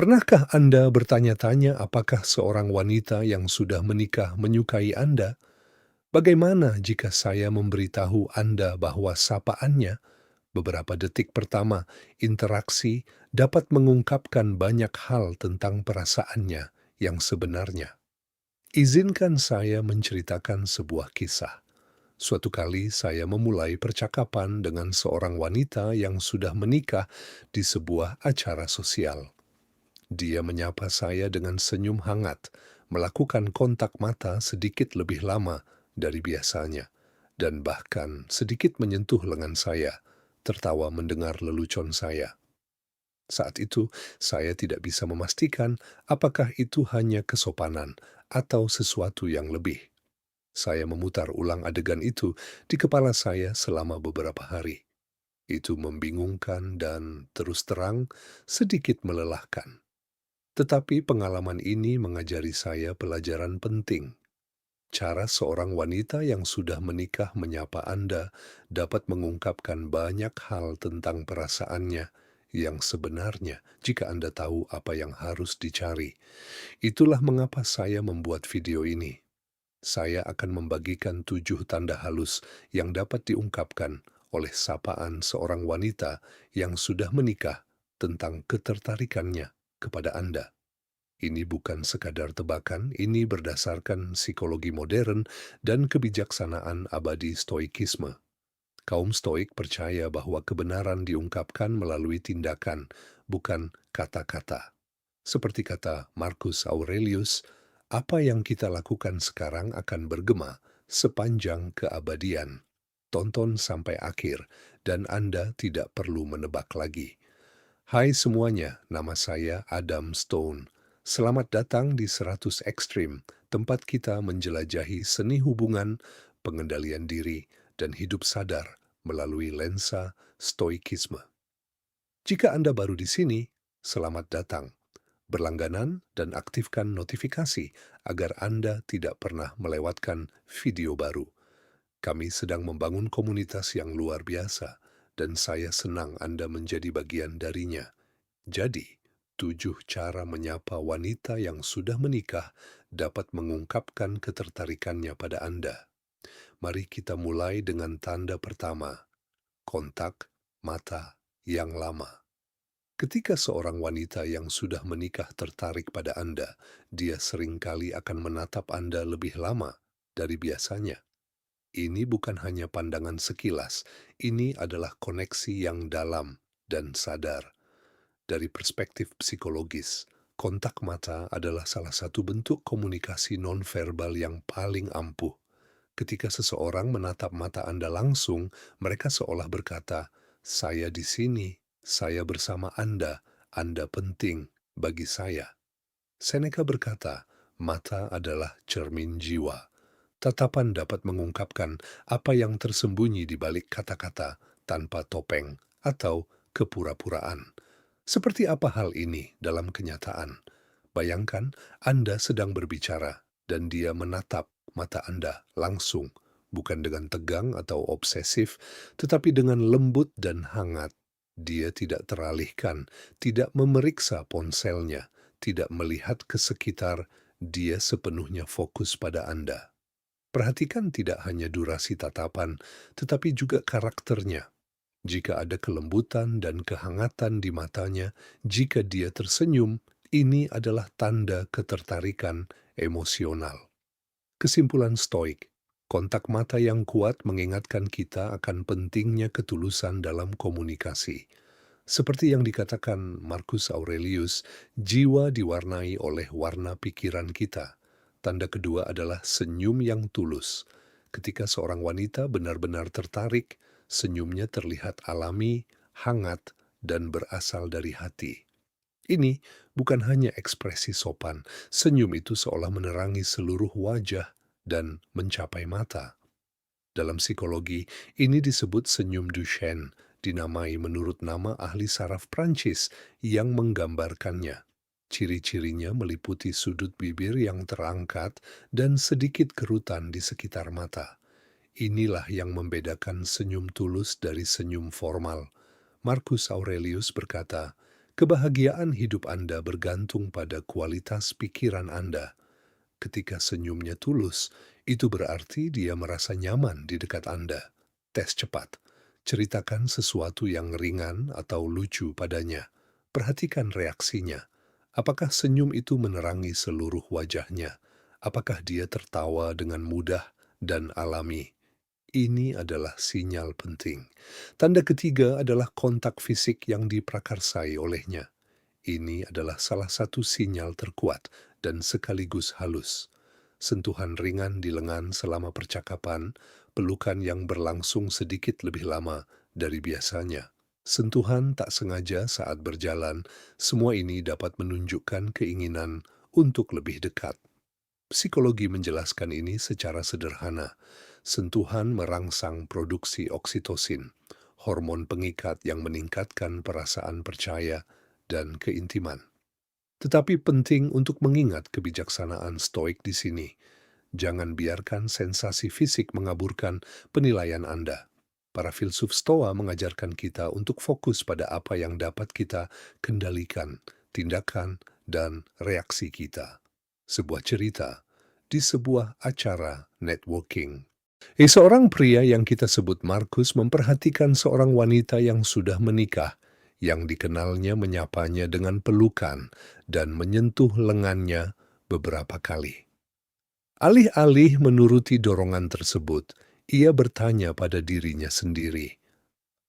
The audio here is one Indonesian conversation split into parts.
Pernahkah Anda bertanya-tanya apakah seorang wanita yang sudah menikah menyukai Anda? Bagaimana jika saya memberitahu Anda bahwa sapaannya beberapa detik pertama interaksi dapat mengungkapkan banyak hal tentang perasaannya yang sebenarnya? Izinkan saya menceritakan sebuah kisah. Suatu kali saya memulai percakapan dengan seorang wanita yang sudah menikah di sebuah acara sosial. Dia menyapa saya dengan senyum hangat, melakukan kontak mata sedikit lebih lama dari biasanya, dan bahkan sedikit menyentuh lengan saya, tertawa mendengar lelucon saya. Saat itu, saya tidak bisa memastikan apakah itu hanya kesopanan atau sesuatu yang lebih. Saya memutar ulang adegan itu di kepala saya selama beberapa hari. Itu membingungkan dan terus terang sedikit melelahkan. Tetapi pengalaman ini mengajari saya pelajaran penting. Cara seorang wanita yang sudah menikah menyapa Anda dapat mengungkapkan banyak hal tentang perasaannya yang sebenarnya jika Anda tahu apa yang harus dicari. Itulah mengapa saya membuat video ini. Saya akan membagikan 7 tanda halus yang dapat diungkapkan oleh sapaan seorang wanita yang sudah menikah tentang ketertarikannya kepada Anda. Ini bukan sekadar tebakan, ini berdasarkan psikologi modern dan kebijaksanaan abadi stoikisme. Kaum stoik percaya bahwa kebenaran diungkapkan melalui tindakan, bukan kata-kata. Seperti kata Marcus Aurelius, apa yang kita lakukan sekarang akan bergema sepanjang keabadian. Tonton sampai akhir, dan Anda tidak perlu menebak lagi. Hai semuanya, nama saya Adam Stone. Selamat datang di 100 Ekstrim, tempat kita menjelajahi seni hubungan, pengendalian diri, dan hidup sadar melalui lensa stoikisme. Jika Anda baru di sini, selamat datang. Berlangganan dan aktifkan notifikasi agar Anda tidak pernah melewatkan video baru. Kami sedang membangun komunitas yang luar biasa, dan saya senang Anda menjadi bagian darinya. Jadi, 7 cara menyapa wanita yang sudah menikah dapat mengungkapkan ketertarikannya pada Anda. Mari kita mulai dengan tanda pertama, kontak mata yang lama. Ketika seorang wanita yang sudah menikah tertarik pada Anda, dia seringkali akan menatap Anda lebih lama dari biasanya. Ini bukan hanya pandangan sekilas, ini adalah koneksi yang dalam dan sadar. Dari perspektif psikologis, kontak mata adalah salah satu bentuk komunikasi nonverbal yang paling ampuh. Ketika seseorang menatap mata Anda langsung, mereka seolah berkata, "Saya di sini, saya bersama Anda penting bagi saya." Seneca berkata, "Mata adalah cermin jiwa." Tatapan dapat mengungkapkan apa yang tersembunyi di balik kata-kata tanpa topeng atau kepura-puraan. Seperti apa hal ini dalam kenyataan? Bayangkan Anda sedang berbicara dan dia menatap mata Anda langsung, bukan dengan tegang atau obsesif, tetapi dengan lembut dan hangat. Dia tidak teralihkan, tidak memeriksa ponselnya, tidak melihat ke sekitar, dia sepenuhnya fokus pada Anda. Perhatikan tidak hanya durasi tatapan, tetapi juga karakternya. Jika ada kelembutan dan kehangatan di matanya, jika dia tersenyum, ini adalah tanda ketertarikan emosional. Kesimpulan stoik, kontak mata yang kuat mengingatkan kita akan pentingnya ketulusan dalam komunikasi. Seperti yang dikatakan Marcus Aurelius, jiwa diwarnai oleh warna pikiran kita. Tanda kedua adalah senyum yang tulus. Ketika seorang wanita benar-benar tertarik, senyumnya terlihat alami, hangat, dan berasal dari hati. Ini bukan hanya ekspresi sopan, senyum itu seolah menerangi seluruh wajah dan mencapai mata. Dalam psikologi, ini disebut senyum Duchenne, dinamai menurut nama ahli saraf Prancis yang menggambarkannya. Ciri-cirinya meliputi sudut bibir yang terangkat dan sedikit kerutan di sekitar mata. Inilah yang membedakan senyum tulus dari senyum formal. Marcus Aurelius berkata, Kebahagiaan hidup Anda bergantung pada kualitas pikiran Anda. Ketika senyumnya tulus, itu berarti dia merasa nyaman di dekat Anda. Tes cepat. Ceritakan sesuatu yang ringan atau lucu padanya. Perhatikan reaksinya. Apakah senyum itu menerangi seluruh wajahnya? Apakah dia tertawa dengan mudah dan alami? Ini adalah sinyal penting. Tanda ketiga adalah kontak fisik yang diprakarsai olehnya. Ini adalah salah satu sinyal terkuat dan sekaligus halus. Sentuhan ringan di lengan selama percakapan, pelukan yang berlangsung sedikit lebih lama dari biasanya. Sentuhan tak sengaja saat berjalan, semua ini dapat menunjukkan keinginan untuk lebih dekat. Psikologi menjelaskan ini secara sederhana. Sentuhan merangsang produksi oksitosin, hormon pengikat yang meningkatkan perasaan percaya dan keintiman. Tetapi penting untuk mengingat kebijaksanaan stoik di sini. Jangan biarkan sensasi fisik mengaburkan penilaian Anda. Para filsuf Stoa mengajarkan kita untuk fokus pada apa yang dapat kita kendalikan, tindakan, dan reaksi kita. Sebuah cerita di sebuah acara networking. Seorang pria yang kita sebut Markus memperhatikan seorang wanita yang sudah menikah, yang dikenalnya menyapanya dengan pelukan dan menyentuh lengannya beberapa kali. Alih-alih menuruti dorongan tersebut, ia bertanya pada dirinya sendiri,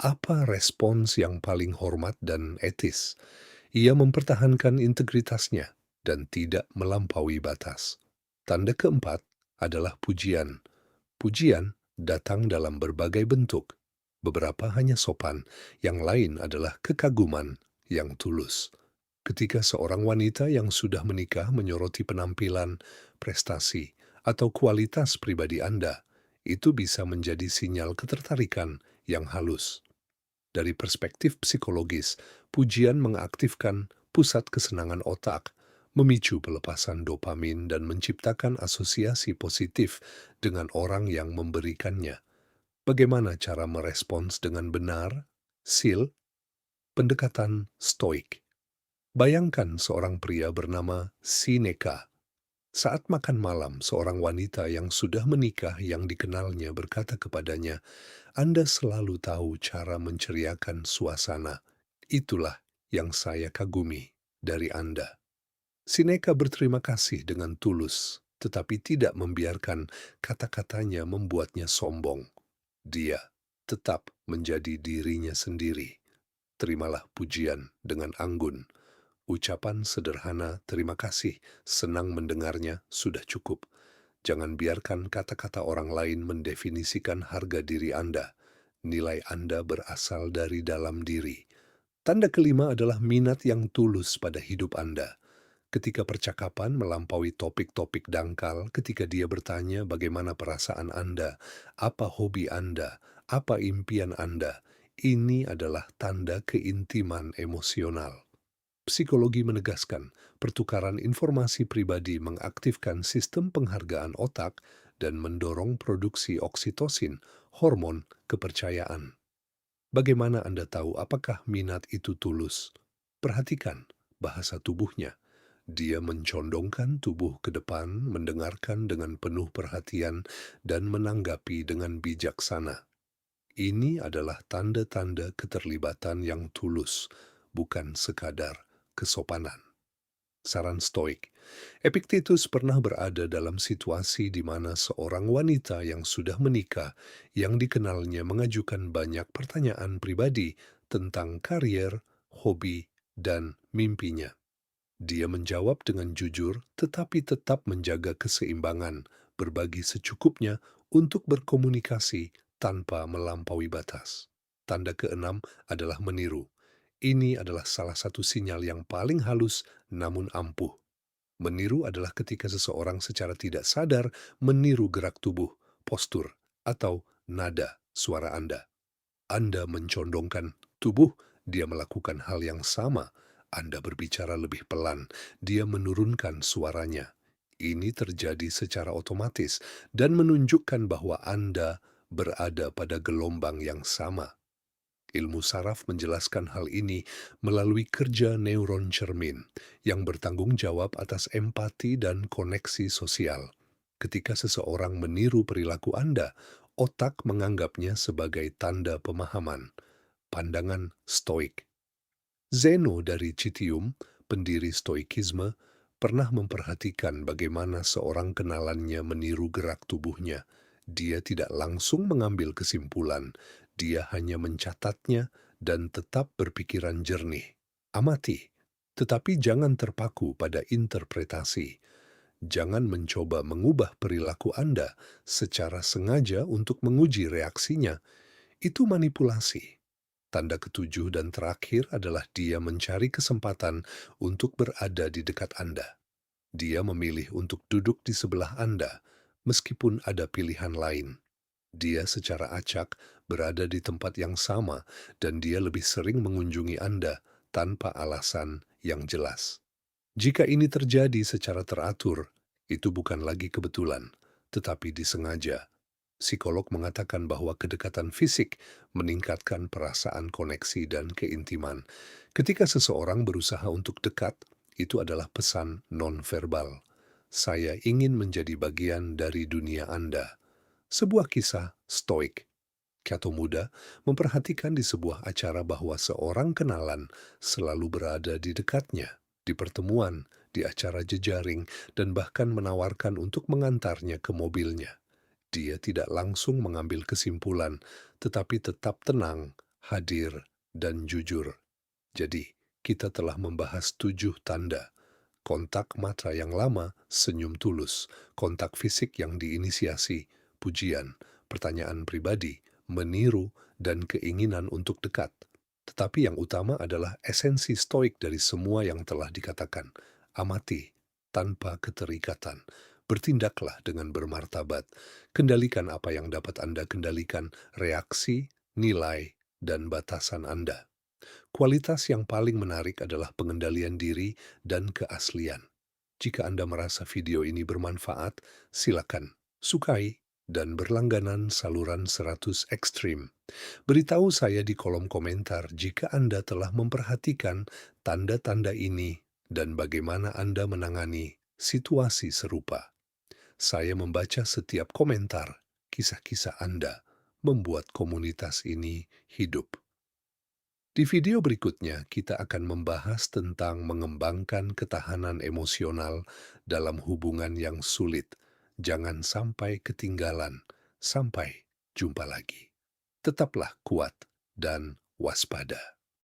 apa respons yang paling hormat dan etis? Ia mempertahankan integritasnya dan tidak melampaui batas. Tanda keempat adalah pujian. Pujian datang dalam berbagai bentuk. Beberapa hanya sopan, yang lain adalah kekaguman yang tulus. Ketika seorang wanita yang sudah menikah menyoroti penampilan, prestasi, atau kualitas pribadi Anda, itu bisa menjadi sinyal ketertarikan yang halus. Dari perspektif psikologis, pujian mengaktifkan pusat kesenangan otak, memicu pelepasan dopamin dan menciptakan asosiasi positif dengan orang yang memberikannya. Bagaimana cara merespons dengan benar? Sil, pendekatan stoik. Bayangkan seorang pria bernama Seneca. Saat makan malam, seorang wanita yang sudah menikah yang dikenalnya berkata kepadanya, "Anda selalu tahu cara menceriakan suasana. Itulah yang saya kagumi dari Anda." Seneca berterima kasih dengan tulus, tetapi tidak membiarkan kata-katanya membuatnya sombong. Dia tetap menjadi dirinya sendiri. Terimalah pujian dengan anggun. Ucapan sederhana terima kasih, senang mendengarnya, sudah cukup. Jangan biarkan kata-kata orang lain mendefinisikan harga diri Anda. Nilai Anda berasal dari dalam diri. Tanda kelima adalah minat yang tulus pada hidup Anda. Ketika percakapan melampaui topik-topik dangkal, ketika dia bertanya bagaimana perasaan Anda, apa hobi Anda, apa impian Anda, ini adalah tanda keintiman emosional. Psikologi menegaskan, pertukaran informasi pribadi mengaktifkan sistem penghargaan otak dan mendorong produksi oksitosin, hormon kepercayaan. Bagaimana Anda tahu apakah minat itu tulus? Perhatikan bahasa tubuhnya. Dia mencondongkan tubuh ke depan, mendengarkan dengan penuh perhatian, dan menanggapi dengan bijaksana. Ini adalah tanda-tanda keterlibatan yang tulus, bukan sekadar kesopanan. Saran stoik. Epictetus pernah berada dalam situasi di mana seorang wanita yang sudah menikah yang dikenalnya mengajukan banyak pertanyaan pribadi tentang karier, hobi, dan mimpinya. Dia menjawab dengan jujur tetapi tetap menjaga keseimbangan, berbagi secukupnya untuk berkomunikasi tanpa melampaui batas. Tanda keenam adalah meniru. Ini adalah salah satu sinyal yang paling halus namun ampuh. Meniru adalah ketika seseorang secara tidak sadar meniru gerak tubuh, postur, atau nada suara Anda. Anda mencondongkan tubuh, dia melakukan hal yang sama. Anda berbicara lebih pelan, dia menurunkan suaranya. Ini terjadi secara otomatis dan menunjukkan bahwa Anda berada pada gelombang yang sama. Ilmu saraf menjelaskan hal ini melalui kerja neuron cermin yang bertanggung jawab atas empati dan koneksi sosial. Ketika seseorang meniru perilaku Anda, otak menganggapnya sebagai tanda pemahaman, pandangan stoik. Zeno dari Citium, pendiri stoikisme, pernah memperhatikan bagaimana seorang kenalannya meniru gerak tubuhnya. Dia tidak langsung mengambil kesimpulan, dia hanya mencatatnya dan tetap berpikiran jernih. Amati, tetapi jangan terpaku pada interpretasi. Jangan mencoba mengubah perilaku Anda secara sengaja untuk menguji reaksinya. Itu manipulasi. Tanda ketujuh dan terakhir adalah dia mencari kesempatan untuk berada di dekat Anda. Dia memilih untuk duduk di sebelah Anda, meskipun ada pilihan lain. Dia secara acak berada di tempat yang sama dan dia lebih sering mengunjungi Anda tanpa alasan yang jelas. Jika ini terjadi secara teratur, itu bukan lagi kebetulan, tetapi disengaja. Psikolog mengatakan bahwa kedekatan fisik meningkatkan perasaan koneksi dan keintiman. Ketika seseorang berusaha untuk dekat, itu adalah pesan nonverbal. Saya ingin menjadi bagian dari dunia Anda. Sebuah kisah stoik. Cato Muda memperhatikan di sebuah acara bahwa seorang kenalan selalu berada di dekatnya, di pertemuan, di acara jejaring, dan bahkan menawarkan untuk mengantarnya ke mobilnya. Dia tidak langsung mengambil kesimpulan, tetapi tetap tenang, hadir, dan jujur. Jadi, kita telah membahas 7 tanda. Kontak mata yang lama, senyum tulus. Kontak fisik yang diinisiasi, pujian. Pertanyaan pribadi, meniru, dan keinginan untuk dekat. Tetapi yang utama adalah esensi stoik dari semua yang telah dikatakan. Amati, tanpa keterikatan. Bertindaklah dengan bermartabat. Kendalikan apa yang dapat Anda kendalikan, reaksi, nilai, dan batasan Anda. Kualitas yang paling menarik adalah pengendalian diri dan keaslian. Jika Anda merasa video ini bermanfaat, silakan sukai dan berlangganan saluran 100 ekstrim. Beritahu saya di kolom komentar jika Anda telah memperhatikan tanda-tanda ini dan bagaimana Anda menangani situasi serupa. Saya membaca setiap komentar, kisah-kisah Anda membuat komunitas ini hidup. Di video berikutnya, kita akan membahas tentang mengembangkan ketahanan emosional dalam hubungan yang sulit. Jangan sampai ketinggalan. Sampai jumpa lagi. Tetaplah kuat dan waspada.